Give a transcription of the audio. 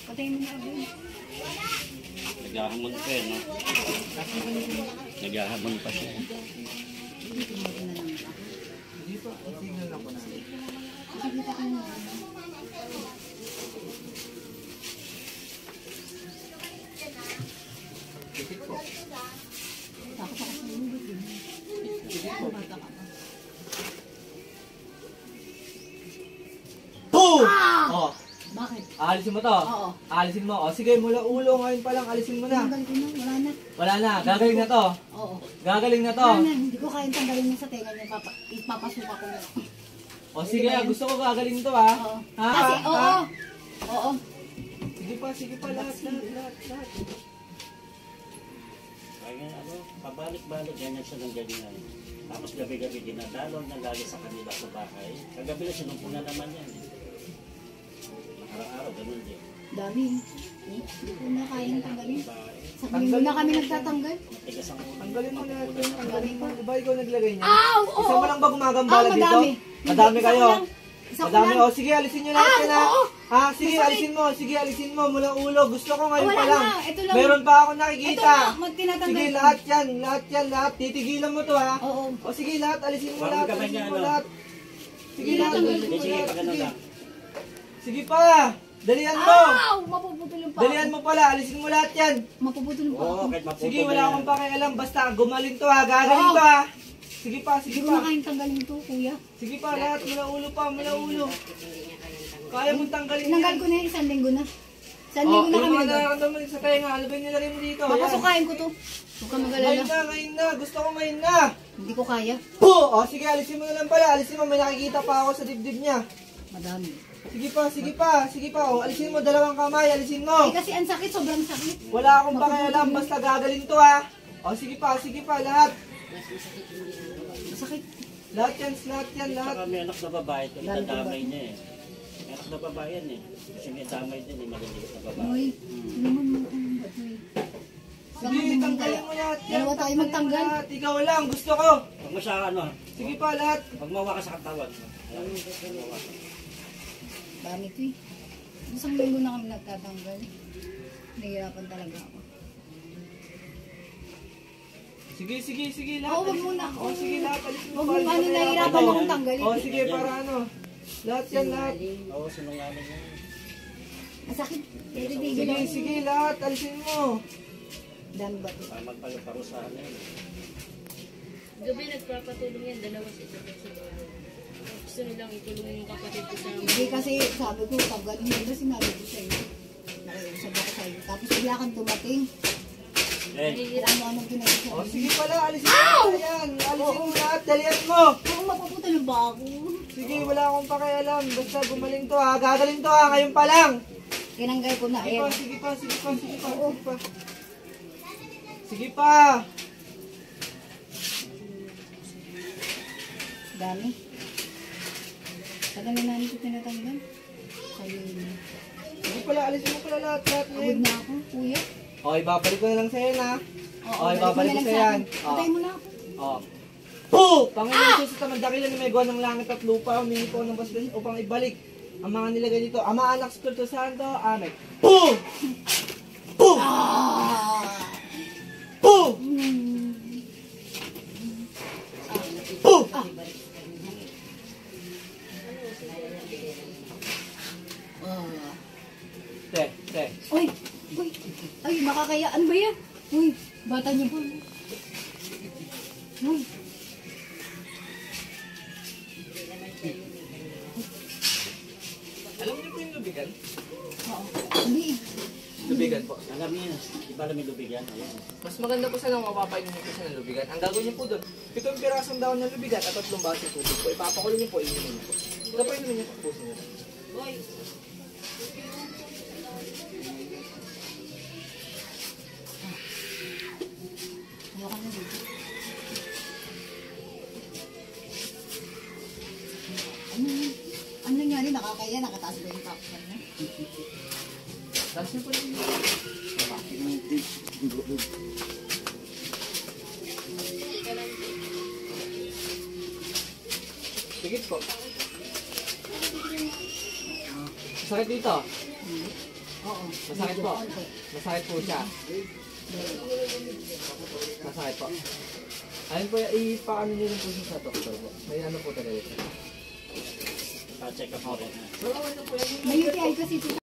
Patayin mo na ako. Naghahamon pa eh, no? Naghahamon pa siya. Hindi pa, signal na po na. Nakikita ka mo. Dikit po. Takot ako sa lubot din. Dikit po. Bata ka pa. Boom! Ah! Oh, Bakit? alisin mo to. Oo. Alisin mo. Oh, sige, mula ulo ngayon pa lang, alisin mo na. Tanggal ko na. Wala na. Wala na, gagaling na to. Oo. Gagaling na to. Wala na. Hindi ko kayang tanggalin niya sa tenga niya. Ipapasuka ko na. O sige, gusto ko gagaling to ha. Oo. Ha? Kasi, Ha? oo. Oo. Sige pa, lahat. Kaya ano, pabalik-balik, ganyan siya ng galingan. Tapos gabi-gabi dinadalon na lagi sa kanila sa bahay. Kagabi na sinumpo na naman yan. Araw-araw, ganun din. Dami. Hindi ko na kayang tanggalin. Bahay, Sa linggo na kami nagtatanggal. matigas ang ulo. Tanggalin mo lahat yun. Tanggalin mo. Ba ikaw naglagay niya? Ow! Isa Oo. mo lang ba gumagambala dito? madami. Madami Hindi, kayo. Isa ko Madami. lang. O sige, alisin nyo lahat yan ha. Oo. Ha, sige, Masakit. alisin mo. Sige, alisin mo. Mula ulo. Gusto ko ngayon Wala pa lang. na. Ito lang. Meron pa ako Ito nakikita. na. Magtinatanggal. Sige, lahat yan. Lahat. Titigilan mo to ha. Oo. O sige, lahat. Alisin mo Parang lahat. kamay Alisin niya, mo ano? lahat. Sige, Hindi lahat. natanggal. Alisin mo Sige, lahat. pagano Sige. lang. Sige pa. Dalihan mo. Ow! Mapuputol yung pa. Dalihan mo pala. Alisin mo lahat yan. Mapuputol yung pa. Oo, kahit maputol Sige, na wala yan. akong pakialam. Basta gumaling to ha. Gagaling Oo. to ha. Sige pa, Hindi sige ko pa. na kayang tanggalin ito, kuya. Sige pa, lahat. Mula ulo pa, mula ulo. Kaya mong tanggalin Tinanggal yan. ko na yung isang linggo na. Isang Oh, linggo na yung kami mga nag- nararamdaman sa tenga, alabay nilagay mo dito. Ayan. Papasukain ko to. Huwag ka mag-alala. Ngayon na. Gusto ko ngayon na. Hindi ko kaya. Po! O, sige, alisin mo na lang pala. Alisin mo, may nakikita pa ako sa dibdib niya. Madami. Sige pa. O, alisin mo, dalawang kamay, alisin mo. Eh kasi ang sakit, sobrang sakit. Wala akong pakialam, basta gagaling to ha. O, sige pa, lahat. Masakit. Lahat yan. Saka may anak na babae, ito itadamay niya eh. May anak na babae yan eh. Kasi may damay din eh, maliliit na babae. Uy, naman mo kung ba't may... Sige, tanggalin mo lahat yan. Dalawa tayo Tanggalin mo magtanggal. lahat. Ikaw lang, gusto ko. Huwag mo siya ano, Sige pa, lahat. pag mawa ka sa katawan. Ayan, mawa ka. Dami to eh. Isang linggo na kami nagtatanggal. Nahihirapan talaga ako. Sige, lahat. Oo, wag muna. O, sige, lahat. Alisin mo Huwag pa, mong alisin ano, mo nahihirapan lahat. akong tanggalin. O, sige, para ano. Lahat yan, lahat. Oo, sinungaling yan. Masakit. Tititigil ako. Sige, lahat. Alisin mo. Dami ba to? Para magpaluparusahan na yun. Gabi nagpapatulong yan, dalawa sa isa't isa. Gusto nilang itulungan yung kapatid ko sa Hindi kasi sabi ko, tanggalin mo na sinabi ko sa'yo. Nakiusap ako sa'yo. Tapos bigla kang dumating. Eh, Kung ano-anong ginagawa O, sa'yo. sige pala. Alisin mo yan. Alisin mo lahat. Dalihan mo. Ako mapuputol ba ako? Sige, wala akong pakialam. Basta gumaling to ha. Gagaling to ha. Ngayon pa lang. Tinanggal ko na eh. Sige pa. Sige pa. Dami. Kadami na nito tinatanggal. Sabi niya. Sige pala. Alisin mo pala lahat. Lahat Pagod ngayon. na ako, kuya. O, ibabalik ko na lang sa'yo na. Oo, ibabalik ko sa'yo yan. Patay mo na ako. O. Po! Panginoon Jesus, sa dakilan na may gawa ng langit at lupa, humingi po ng basbasin upang ibalik ang mga nilagay dito. Ama, Anak, Espiritu Santo. Amen. Po! Po! Po! Po! Te. Uy! Uy! Ay, makakaya. Ano ba yan? Uy! Bata niyo po. Uy! Alam niyo po yung lubigan? Oo. Hindi. Lubigan po. alam niyo, di ba alam yung lubigyan? Ayan. Mas maganda po sana mapapainin niyo po siya ng lubigan. Ang gagawin niyo po doon, 7 pirasong daon ng lubigan at 3 baso tubig po. Ipapakulo niyo po, inumin niyo po. Ito po inumin niyo po po niyo. Ayaw ka na dito. Ano nangyari? Nakakaya, nakataas ba yung popcorn na? Tapos niyo po niyo. Sige po. Masakit dito. Oo. Masakit po. Masakit po siya. Masakit po. Ayun po, ipaano nyo rin po siya sa doktor po. May ano po talaga siya. Pa-check up mo rin. So, ano po yan? May UTI kasi ito.